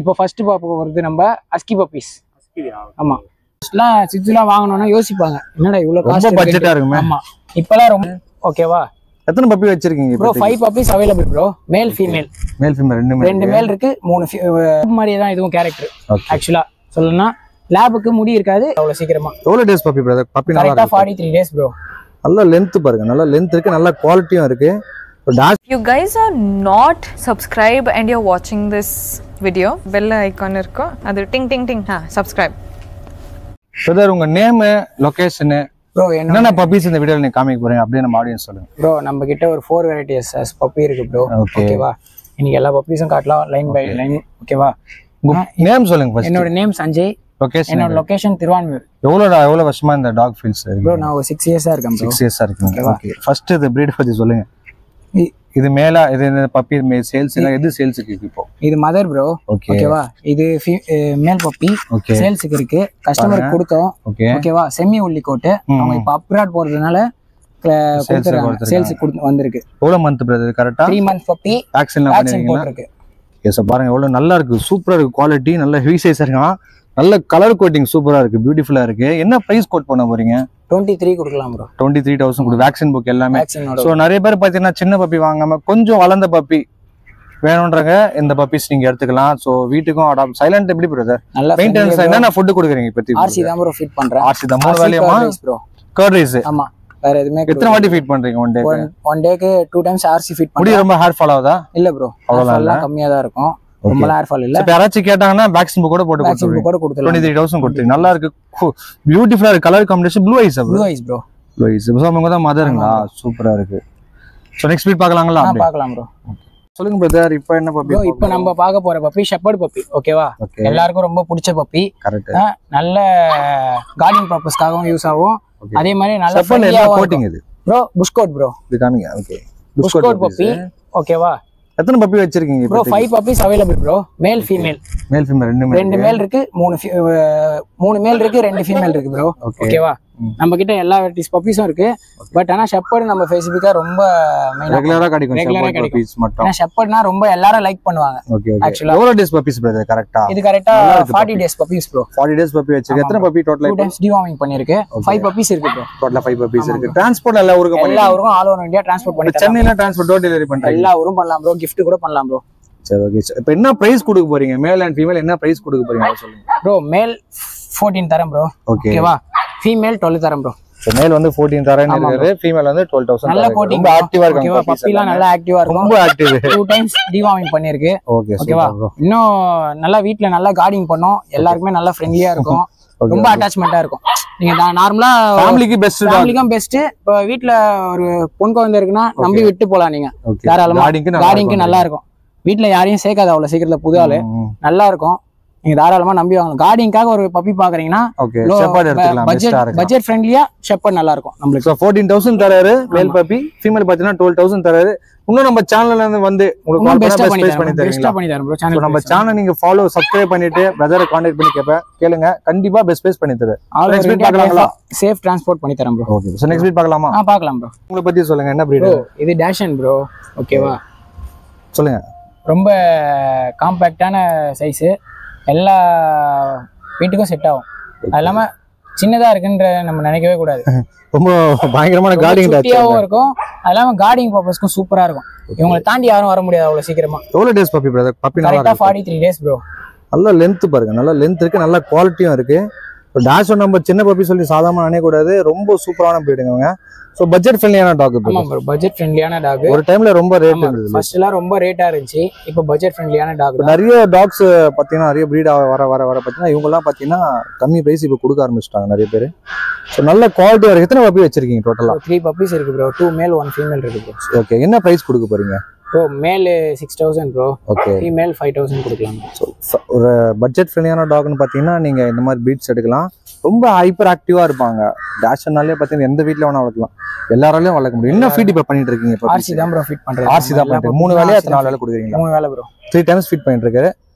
இப்போ ஃபர்ஸ்ட் பாப்பு வருது நம்ம அஸ்கி பப்பீஸ். ஆமா, ஃபர்ஸ்ட்லாம் சிக்ஸ்லாம் வாங்கணும்னா யோசிப்பாங்க, என்னடா இவ்வளவு காஸ்ட் பட்ஜெட்டா இருக்குமே. ஆமா, இப்பலாம் ரொம்ப ஓகேவா. எத்தனை பப்பி வச்சிருக்கீங்க bro? 5 puppies available bro. Male female. Male female ரெண்டு மேல் இருக்கு, 3 மாதிரியே தான் இதுவும் கேரக்டர். ஆக்சுவலா சொல்லணும்னா லேபுக்கு முடி இருக்காது அவ்வளவு சீக்கிரமா. எவ்வளவு டேஸ் பப்பி பிரதர்? பப்பி நல்லா கரெக்ட்டா 43 டேஸ் ப்ரோ. நல்ல லென்த் பாருங்க, நல்ல லென்த் இருக்கு, நல்ல குவாலிட்டியும் இருக்கு. You guys are not subscribed and you're watching this video, bell icon irko adu ting ting ting subscribe. Brother உங்க நேம், லொகேஷன் ப்ரோ என்னென்ன பப்பீஸ் இந்த வீடியோல நீங்க காமிக்க போறீங்க அப்படியே நம்ம ஆடியன்ஸ் சொல்லுங்க. ப்ரோ நம்ம கிட்ட ஒரு 4 வெரைட்டிஸ் பப்பி இருக்கு ப்ரோ. ஓகேவா, இன்னைக்கு எல்லா பப்பீஸும் காட்டலாம் லைன் பை லைன். ஓகேவா, நேம் சொல்லுங்க ஃபர்ஸ்ட். என்னோட நேம் சஞ்சய். லொகேஷன்? என்னோட லொகேஷன் திருவான்மியூர். எவ்வளவு வருஷமா இந்த டாக் ஃபீல்ட்ஸ் இருக்கு ப்ரோ? நான் ஒரு 6 இயர்ஸா இருக்கேன் ப்ரோ. 6 இயர்ஸா இருக்கீங்க. ஓகே, ஃபர்ஸ்ட் இந்த பிரீட் பத்தி சொல்லுங்க. இது மேல இது பப்பி சேல்ஸ் எது சேல்ஸ்க்கு இருக்கு இப்போ? இது மதர் ப்ரோ. ஓகேவா, இது மேல் பப்பி சேல்ஸ்க்கு இருக்கு, கஸ்டமருக்கு கொடுத்தோம். ஓகேவா, செமி உள்ளி கோட். அவங்க இப்ப அப்ராட் போறதுனால சேல்ஸ் வந்திருக்கு. எவ்வளவு மந்த் பிரதர்? கரெக்ட்டா 3 month பப்பி. வேக்சின் போட்டுருக்கு. எஸ் பாருங்க, எவ்வளவு நல்லா இருக்கு, சூப்பரா இருக்கு, குவாலிட்டி நல்ல ஹெவி சைஸ் இருக்கு, நல்ல கலர் கோட்டிங் சூப்பரா இருக்கு, பியூட்டிஃபுல்லா இருக்கு. என்ன பிரைஸ் கோட் பண்ண போறீங்க? 23 கொடுக்கலாம் ப்ரோ. 23,000 கொடு. வேக்சின் புக் எல்லாமே. சோ நிறைய பேர் பாத்தீங்கன்னா சின்ன பப்பி வாங்காம கொஞ்சம் வளர்ந்த பப்பி வேணும்ன்றங்க இந்த பப்பீஸ் நீங்க எடுத்துக்கலாம். சோ வீட்டுக்கும் அடாப்ட். சைலண்ட் எப்படி பிரதர்? மெயின்டெனன்ஸ் என்னென்ன ஃபுட் கொடுக்குறீங்க இப்போதைக்கு? ஆர்சி தான் ப்ரோ ஃபீட் பண்றேன். ஆர்சி தான் 3 வேளையுமா ப்ரோ? Curd rice. ஆமா, வேற எதுமே. எத்தனை வாட்டி ஃபீட் பண்றீங்க ஒன் டே? ஒன் டேக்கு 2 times ஆர்சி ஃபீட் பண்றேன். முடி ரொம்ப ஹேர் ஃபால் ஆகுதா? இல்ல ப்ரோ, அவ்வளவு கம்மியா தான் இருக்கும். ரொம்ப ஹேர் ஃபால் இல்ல. இப்ப யாராச்சும் கேட்டாங்கன்னா வேக்சின் புக் கூட போட்டு கொடுத்துருவோம். 23,000 கொடுத்து. நல்லா இருக்கு, பியூட்டிஃபுல்லா இருக்கு, colour combination. Blue eyes bro. Blue eyes bro. Blue eyes. So அவங்க தான் மதருங்களா? சூப்பரா இருக்கு. சோ நெக்ஸ்ட் வீக் பார்க்கலாங்களா? பார்க்கலாம் ப்ரோ. சொல்லுங்க பிரதர், இப்போ என்ன பப்பி? இப்போ நம்ம பார்க்க போற பப்பி ஷெப்பர்ட் பப்பி. ஓகேவா, எல்லாருக்கும் ரொம்ப பிடிச்ச பப்பி. கரெக்ட். நல்ல கார்டிங் பர்பஸ்க்காகவும் யூஸ் ஆகும். அதே மாதிரி நல்ல ஃப்ரெண்ட்லியா கோட்டிங். இது ப்ரோ புஷ்கோட் ப்ரோ. இது காமிங்க. ஓகே, புஷ்கோட் பப்பி. ஓகேவா, எத்தனை பப்பி வச்சிருக்கீங்க bro? 5 puppies available bro. Male female. Male female ரெண்டு மேல் இருக்கு, 3 மேல் இருக்கு, 2 ஃபீமேல் இருக்கு ப்ரோ. ஓகேவா, நம்ம கிட்ட எல்லா வெரைட்டிஸ் பப்பீஸும் இருக்கு. பட் ஆனா ஷெப்பர்ட் நம்ம ஸ்பெசிஃபிக்கா ரொம்ப ரெகுலரா கிடைக்கும். பப்பீஸ் மட்டும். ஆனா ஷெப்பர்ட்னா ரொம்ப எல்லாரும் லைக் பண்ணுவாங்க. ஆக்சுவலா எவ்வளவு டேஸ் பப்பீஸ் பிரதர்? கரெக்ட்டா இது கரெக்ட்டா 40 days puppies bro. 40 days puppy வச்சிருக்கு. எத்தனை பப்பி டோட்டலா? 2 times டிவார்மிங் பண்ணிருக்கு. 5 பப்பீஸ் இருக்கு ப்ரோ. டோட்டலா 5 பப்பீஸ் இருக்கு. டிரான்ஸ்போர்ட் எல்லா ஊருக்கும் ஆல் ஓவர் இந்தியா டிரான்ஸ்போர்ட் பண்ணி தரலாம். சென்னைல டிரான்ஸ்போர்ட் டோர் டெலிவரி பண்றீங்க? எல்லா ஊரும் பண்ணலாம் ப்ரோ. gift கூட பண்ணலாம் ப்ரோ. சரி, ஓகே. இப்போ என்ன பிரைஸ் கொடுக்க போறீங்க? மேல் அண்ட் ஃபீமேல் என்ன பிரைஸ் கொடுக்க போறீங்க சொல்லுங்க ப்ரோ. மேல் 14 தரம் ப்ரோ. ஓகேவா, ஃபீமேல் 12 தரம் ப்ரோ. சோ மேல் வந்து 14 தரேன்னு இருக்காரு, ஃபீமேல் வந்து 12,000. நல்ல கோட்டிங், ரொம்ப ஆக்டிவா இருக்காங்க. பப்பிலாம் நல்லா ஆக்டிவா இருக்கும். ரொம்ப ஆக்டிவ். 2 times டிவார்மிங் பண்ணிருக்கு. ஓகேவா, இன்னும் நல்லா வீட்ல நல்லா கார்டிங் பண்ணோம். எல்லாருக்குமே நல்லா ஃப்ரெண்ட்லியா இருக்கும். ரொம்ப அட்டாச்மெண்டா இருக்கும். நீங்க நார்மலா ஃபேமிலிக்கு பெஸ்ட், ஃபேமிலிக்கும் பெஸ்ட். இப்போ வீட்ல ஒரு பொன் குழந்தை இருக்குன்னா நம்பி விட்டு போலாம் நீங்க. தாராளமா கார்டிங்க்கு நல்லா இருக்கும். வீட்ல யாரையும் சேர்க்காது அவ்வளவு சீக்கிரத்துல. புது ஆளு நல்லா இருக்கும். நீங்க தாராளமா நம்பி வாங்கலாம். கார்டிங்காக ஒரு பப்பி பாக்குறீங்கன்னா பட்ஜெட் ஃப்ரெண்ட்லியா ஷெப்பர்ட் நல்லா இருக்கும் நம்மளுக்கு. 14,000 தராரு மேல் பப்பி. ஃபீமேல் பாத்தீங்கன்னா 12,000 தராரு. இன்னும் நம்ம சேனல்ல இருந்து வந்து உங்களுக்கு பெஸ்ட் பண்ணி தரேன் ப்ரோ. நம்ம சேனல் நீங்க ஃபாலோ சப்ஸ்கிரைப் பண்ணிட்டு பிரதரை கான்டாக்ட் பண்ணி கேளுங்க. கண்டிப்பா பெஸ்ட் பண்ணி தரேன். நெக்ஸ்ட் வீக் பார்க்கலாமா? சேஃப் டிரான்ஸ்போர்ட் பண்ணி தரேன் bro. Okay, so next week பார்க்கலாமா? பார்க்கலாம் ப்ரோ. உங்களை பத்தி சொல்லுங்க, என்ன பிரீட்? இது டேஷன் ப்ரோ. ஓகேவா, சொல்லுங்க. ரொம்ப காம்பாக்டான சைஸ், எல்லா வீட்டுக்கும் செட் ஆகும். அது இல்லாம சின்னதா இருக்குன்ற நம்ம நினைக்கவே கூடாது. ரொம்ப பயங்கரமான கார்டிங் இருக்கும். அது இல்லாம கார்டிங் பர்பஸ்க்கும் சூப்பரா இருக்கும். இவங்களை தாண்டி யாரும் வர முடியாது அவ்வளவு சீக்கிரமா. எவ்வளவு டேஸ் பப்பி பிரதர்? பப்பி நல்லா 43 டேஸ் ப்ரோ. நல்ல லென்த் பாருங்க, நல்ல லென்த் இருக்கு, நல்ல குவாலிட்டியும் இருக்கு. டாஷ் நம்ம சின்ன பப்பி சொல்லி சாதாரண நினைக்க கூடாது. ரொம்ப சூப்பரான பிரீடுங்க அவங்க. சோ பட்ஜெட் ஃப்ரெண்ட்லியான டாக். ஆமா ப்ரோ, பட்ஜெட் ஃப்ரெண்ட்லியான டாக். ஒரு டைம்ல ரொம்ப ரேட் இருந்துச்சு. ஃபர்ஸ்ட் எல்லாம் ரொம்ப ரேட்டா இருந்துச்சு. இப்போ பட்ஜெட் ஃப்ரெண்ட்லியான டாக். நிறைய டாக்ஸ் பாத்தீங்கன்னா நிறைய பிரீட் வர பாத்தீங்கன்னா இவங்க எல்லாம் பாத்தீங்கன்னா கம்மி பிரைஸ் இப்போ கொடுக்க ஆரம்பிச்சிட்டாங்க நிறைய பேர். சோ நல்ல குவாலிட்டியா இருக்கு. எத்தனை பப்பி வச்சிருக்கீங்க டோட்டலா? 3 பப்பீஸ் இருக்கு ப்ரோ. 2 மேல் 1 ஃபீமேல் இருக்கு ப்ரோ. ஓகே, என்ன பிரைஸ் கொடுக்க போறீங்க ப்ரோ? மேல் 6,000 ப்ரோ. ஓகே, ஃபீமேல் 5,000 கொடுக்கலாம். ஒரு பட்ஜெட் ஃப்ரெண்ட்லியான டாக்னு பாத்தீங்கன்னா நீங்க இந்த மாதிரி பிரீட்ஸ் எடுக்கலாம். ரொம்ப ஹைப்பர் ஆக்டிவா இருப்பாங்க. டேஷன்னாலே பாத்தீங்கன்னா எந்த வீட்ல வேணா வளர்க்கலாம், எல்லாராலையும் வளர்க்க முடியும். என்ன ஃபீட் இப்ப பண்ணிட்டு இருக்கீங்க? ஆர்சி தான் ப்ரோ ஃபீட் பண்றேன். ஆர்சி தான் பண்றேன். 3 வேளையா 4 வேளை கொடுக்குறீங்க? 3 வேளை ப்ரோ. 3 times ஃபீட் பண்ணிட்டு இருக்காரு.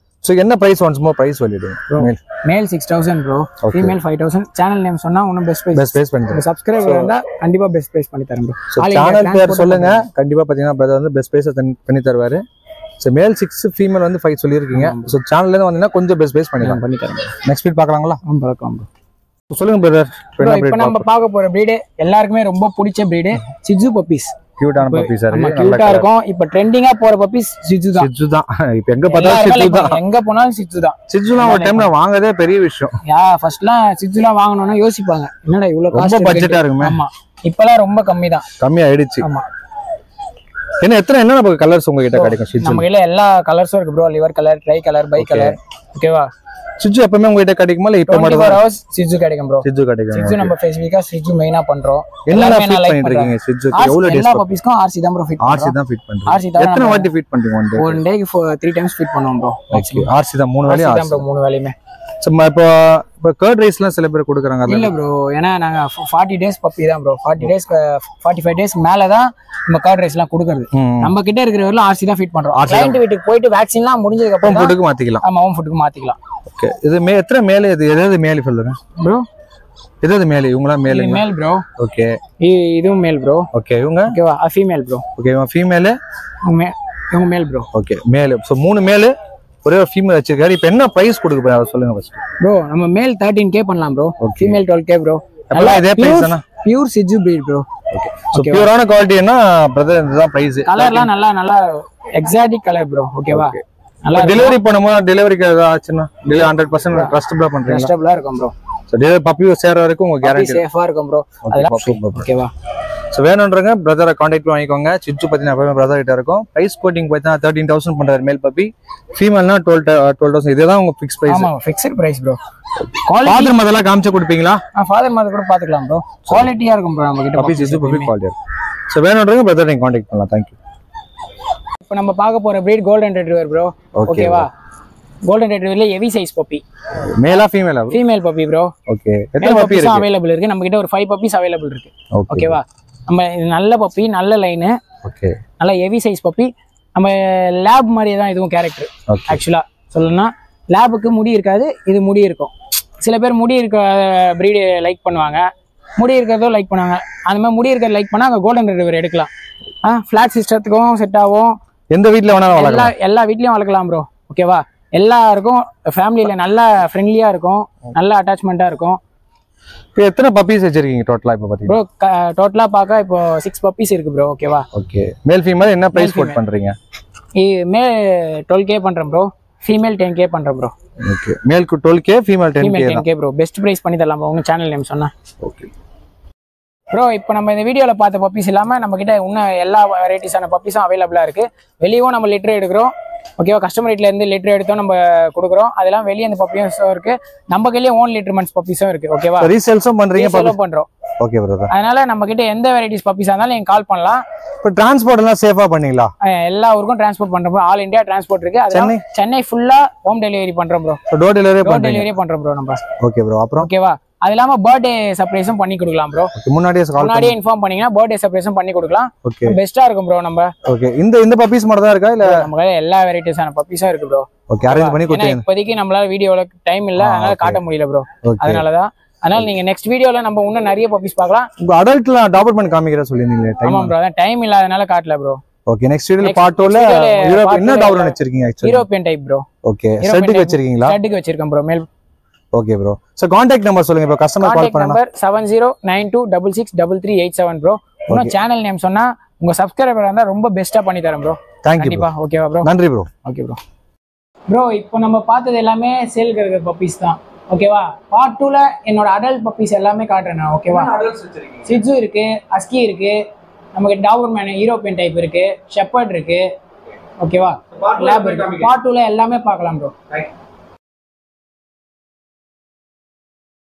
சோ என்ன பிரைஸ்? ஒன்ஸ் மோர் பிரைஸ் சொல்லிடுங்க. மேல் 6,000 ப்ரோ. ஃபீமேல் 5,000. சேனல் நேம் சொன்னா இன்னும் பெஸ்ட் பிரைஸ் பண்ணி தரேன். சப்ஸ்கிரைபர் இருந்தா கண்டிப்பா பெஸ்ட் பிரைஸ் பண்ணி தரேன் ப்ரோ. சேனல் பேர் சொல்லுங்க. கண்டிப்பா பாத்தீங்கன்னா பிரதர் வந்து பெஸ்ட் பிரைஸ் பண்ணி தருவாரு. ஸோ மேல் 6 ஃபீமேல் வந்து 5 சொல்லியிருக்கீங்க. ஸோ சேனல்ல இருந்து வந்தீங்கன்னா கொஞ்சம் பேஸ் பண்ணிக்கலாம். பண்ணி தரேன். நெக்ஸ்ட் வீட் பார்க்கலாங்களா? பார்க்கலாம். சொல்லுங்க பிரதர். இப்போ நம்ம பார்க்க போற பிரீடு எல்லாருக்குமே ரொம்ப பிடிச்ச பிரீடு சிட்சு பப்பீஸ். கியூட்டான பப்பீஸ் சார். கியூட்டா இருக்கும். இப்போ ட்ரெண்டிங்கா போற பப்பீஸ் சிட்சு தான். சிட்சு தான். இப்போ எங்க பார்த்தாலும் சிட்சு தான். எங்க போனாலும் சிட்சு தான். சிட்சுலாம் ஒரு டைம்ல வாங்குறதே பெரிய விஷயம். ஃபர்ஸ்ட்லாம் சிட்சுலாம் வாங்கணும்னா யோசிப்பாங்க. என்னடா இவ்வளவு காஸ்ட் பட்ஜெட்டா இருக்குமே. ஆமா. இப்பலாம் ரொம்ப கம்மி தான். கம்மி ஆயிடுச்சு. ஆமா. என்ன கலர்ஸ் உங்ககிட்ட கிடைக்கும்? சிட்சு நம்ம கிட்ட எல்லா கலர்ஸும் இருக்கு bro. Liver colour, tri colour, bi colour. ஓகேவா? சிட்சு எப்பவுமே உங்ககிட்ட கிடைக்குமா இல்ல இப்ப மட்டும் 24 hours சிட்சு கிடைக்கும் ப்ரோ. சிட்சு கிடைக்கும். சிட்சு நம்ம ஸ்பெசிஃபிக்கா சிட்சு மெயினா பண்றோம். எல்லாமே ஃபீட் பண்ணிட்டு இருக்கீங்க சிட்சு. எவ்வளவு டேஸ்? எல்லா பப்பீஸ்க்கும் ஆர்சி தான் ப்ரோ ஃபீட் பண்றோம். ஆர்சி தான் ஃபீட் பண்றீங்க. எத்தனை வாட்டி ஃபீட் பண்றீங்க? ஒரு டேக்கு 3 டைம்ஸ் ஃபீட் பண்ணுவோம் ப்ரோ. ஓகே. ஆர்சி தான் 3 வேளையும் ஆர்சி தான் ப்ரோ 3 வேளையுமே. சும்மா இப்போ கர்ட் ரைஸ்லாம் சில பேர் கொடுக்குறாங்க. இல்ல ப்ரோ, ஏன்னா நாங்க 40 டேஸ் பப்பி தான் ப்ரோ. 40 டேஸ் 45 டேஸ் மேல தான் நம்ம கர்ட் ரைஸ்லாம் கொடுக்கிறது. நம்ம கிட்ட இருக்கிற வரலாம் ஆர்சி தான் ஃபீட் பண்றோம். கிளையன்ட் வீட்டுக்கு போயிட்டு வேக்சின்லாம் முடிஞ்சதுக்கு அப்புறம் ஃபுட்டுக்கு மாத்திக்கலாம். ஆமா, ஹோம் ஃபுட்டுக்கு மாத்திக்கலாம். ஓகே. இது எத்தனை மேல்? எதாவது மேல் சொல்லுங்க ப்ரோ. எதாவது மேல்? இவங்களா மேல்? மேல் ப்ரோ. ஓகே. இதுவும் மேல் ப்ரோ. ஓகே. இவங்க ஓகேவா? Female bro. ஓகே. இவங்க ஃபீமேல். இவங்க மேல் ப்ரோ. ஓகே. மேல். சோ 3 மேல் ஒரே ஒரு ஃபீமேல் வச்சிருக்காரு. இப்போ என்ன பிரைஸ் கொடுக்க போறீங்க சொல்லுங்க ஃபர்ஸ்ட். ப்ரோ நம்ம மேல் 13k பண்ணலாம் ப்ரோ. Female 12k bro. நல்லா இதே பிரைஸ் தானா? Pure shih tzu breed bro. Okay. So பியூரான குவாலிட்டினா பிரதர் இதுதான் பிரைஸ். கலர்லாம் நல்லா எக்ஸாட்டிக் கலர் ப்ரோ. ஓகேவா? நல்லா டெலிவரி பண்ணும்போது டெலிவரிக்கு ஆச்சுன்னா 100% ட்ரஸ்டபிளா பண்றீங்க. ட்ரஸ்டபிளா இருக்கும் ப்ரோ. சோ டெலிவரி பப்பி சேர வரைக்கும் உங்க கேரண்டி சேஃபா இருக்கும் ப்ரோ. அதெல்லாம் ஓகேவா? சோ வேணும்ன்றங்க பிரதரை கான்டாக்ட் பண்ணிக்கோங்க. சிட்சு பத்தின எப்பவுமே பிரதர் கிட்ட இருக்கும். பிரைஸ் கோட்டிங் பார்த்தா 13000 பண்றாரு மேல் பப்பி. ஃபீமேல்னா 12000. இதுதான் உங்க ஃபிக்ஸ் பிரைஸ். ஆமா, ஃபிக்ஸ்ட் பிரைஸ் ப்ரோ. ஃபாதர் மதர்லாம் காமிச்சு கொடுப்பீங்களா? ஃபாதர் மதர் கூட பாத்துக்கலாம் ப்ரோ. குவாலிட்டியா இருக்கும் ப்ரோ நம்ம கிட்ட puppy. Shih tzu puppy quality. So வேணும்ன்றங்க பிரதரை நீங்க கான்டாக்ட் பண்ணலாம். Thank you. இப்போ நம்ம பார்க்க போற breed கோல்டன் ரெட்ரீவர் ப்ரோ. ஓகேவா? கோல்டன் ரெட்ரீவர்ல ஹெவி சைஸ் பப்பி. மேலா ஃபீமேலா? Female puppy bro. ஓகே. எத்தனை பப்பி இருக்கு? அவேலபிள் இருக்கு. நம்ம கிட்ட ஒரு 5 பப்பீஸ் அவேலபிள் இருக்கு. ஓகேவா? நம்ம நல்ல பப்பி, நல்ல லைன். ஓகே. நல்ல ஹெவி சைஸ் பப்பி. நம்ம லேப் மாதிரி தான் இதுவும் கேரக்டர். ஆக்சுவலா சொல்லணும்னா லேபுக்கு முடி இருக்காது, இது முடி இருக்கும். சில பேர் முடி இருக்க பிரீடு லைக் பண்ணுவாங்க, முடி இருக்கிறதோ லைக் பண்ணுவாங்க. அந்த மாதிரி முடி இருக்கிறத லைக் பண்ணா அங்கே கோல்டன் ரெட்ரீவர் எடுக்கலாம். ஃபிளாட் சிஸ்டத்துக்கும் செட் ஆகும். எந்த வீட்டில் வேணாலும் வளர்க்கலாம். எல்லா வீட்லயும் வளர்க்கலாம் ப்ரோ. ஓகேவா? எல்லாருக்கும் ஃபேமிலியில நல்லா ஃப்ரெண்ட்லியா இருக்கும், நல்ல அட்டாச்மெண்டா இருக்கும். இப்போ எத்தனை பப்பீஸ் வச்சிருக்கீங்க டோட்டலா? இப்போ பாத்தீங்க ப்ரோ டோட்டலா பார்க்க இப்போ 6 பப்பீஸ் இருக்கு ப்ரோ. ஓகேவா? ஓகே. மேல் ஃபீமேல் என்ன பிரைஸ் கோட் பண்றீங்க? மேல் 12k பண்றேன் ப்ரோ. ஃபீமேல் 10k பண்றேன் ப்ரோ. ஓகே. மேல்க்கு 12k, female 10k bro. Best price பண்ணி தரலாம் ப்ரோ. உங்க சேனல் நேம் சொன்னா. Okay bro. இப்போ நம்ம இந்த வீடியோல பார்த்த பப்பீஸ் இல்லாம நம்ம கிட்ட இன்னும் எல்லா வெரைட்டிஸான பப்பீஸும் அவைலபிளா இருக்கு. வெளியும் நம்ம லிட்டர் எடுக்கிறோம். ஓகேவா? கஸ்டமர் வீட்ல இருந்து லிட்டர் எடுத்தோம் நம்ம கொடுக்குறோம். அதெல்லாம் வெளியே அந்த பப்பீஸும் இருக்கு. நம்ம கையிலேயே ஓன் லிட்டர் மந்த்ஸ் பப்பீஸும் இருக்கு. ஓகேவா? ரீசேல்ஸும் பண்றீங்க? பண்றோம். Okay brother. அதனால நம்ம கிட்ட எந்த வெரைட்டிஸ் பப்பீஸா இருந்தாலும் நீங்க கால் பண்ணலாம். இப்போ டிரான்ஸ்போர்ட் எல்லாம் சேஃபா பண்ணீங்களா? எல்லா ஊருக்கும் டிரான்ஸ்போர்ட் பண்றோம். ஆல் இந்தியா டிரான்ஸ்போர்ட் இருக்கு. அதனால சென்னை ஃபுல்லா ஹோம் டெலிவரி பண்றோம் ப்ரோ. டோர் டெலிவரி பண்றோம் ப்ரோ நம்ம. Okay bro. அப்புறம் ஓகேவா? அது இல்லாம பர்த்டே சர்ப்ரைஸும் பண்ணி கொடுக்கலாம் ப்ரோ. முன்னாடியே இன்ஃபார்ம் பண்ணீங்கன்னா பர்த்டே சர்ப்ரைஸும் பண்ணி கொடுக்கலாம். ஓகே. பெஸ்டா இருக்கும் ப்ரோ நம்ம. ஓகே. இந்த பப்பீஸ் மட்டும் தான் இருக்கா இல்ல நம்ம கையில எல்லா வெரைட்டிஸான பப்பீஸும் இருக்கு ப்ரோ. ஓகே. அரேஞ்ச் பண்ணி கொடுத்தீங்க. இப்போதைக்கு நம்மளால வீடியோல டைம் இல்ல, அதனால காட்ட முடியல ப்ரோ. அதனால நீங்க நெக்ஸ்ட் வீடியோல நம்ம இன்னும் நிறைய பப்பீஸ் பார்க்கலாம். உங்க அடல்ட்ல டாப்அப் பண்ணி காமிக்கிற சொல்லிருந்தீங்களே. ஆமா ப்ரோ, அதான் டைம் இல்லாதனால காட்டல ப்ரோ. ஓகே. நெக்ஸ்ட் வீடியோல பார்ட் 2ல என்ன டாப்அப் வச்சிருக்கீங்க? Actually European type bro. Okay. செட்டுக்கு வச்சிருக்கீங்களா? செட்டுக்கு வச்சிருக்கேன் ப்ரோ. மேல். Okay bro. So contact number சொல்லுங்க. இப்போ கஸ்டமர் கால் பண்ணா நம்பர் 7092663387 ப்ரோ. இன்னும் சேனல் நேம் சொன்னா உங்க சப்ஸ்கிரைபரா இருந்தா ரொம்ப பெஸ்டா பண்ணி தரேன் ப்ரோ. थैंक यू கண்டிப்பா. ஓகேவா ப்ரோ? நன்றி ப்ரோ. Okay bro. ப்ரோ இப்போ நம்ம பார்த்தது எல்லாமே சேல்க்கு இருக்கிற பப்பீஸ் தான். ஓகேவா? பார்ட் 2ல என்னோட அடல்ட் பப்பீஸ் எல்லாமே காட்டுறேன் நான். ஓகேவா? சிட்சு இருக்கு, ஹஸ்கி இருக்கு, நமக்கு டாபர்மேன் யூரோப்பியன் டைப் இருக்கு, ஷெப்பர்ட் இருக்கு. ஓகேவா? லேப் இருக்கு. பார்ட் 2ல எல்லாமே பார்க்கலாம் ப்ரோ.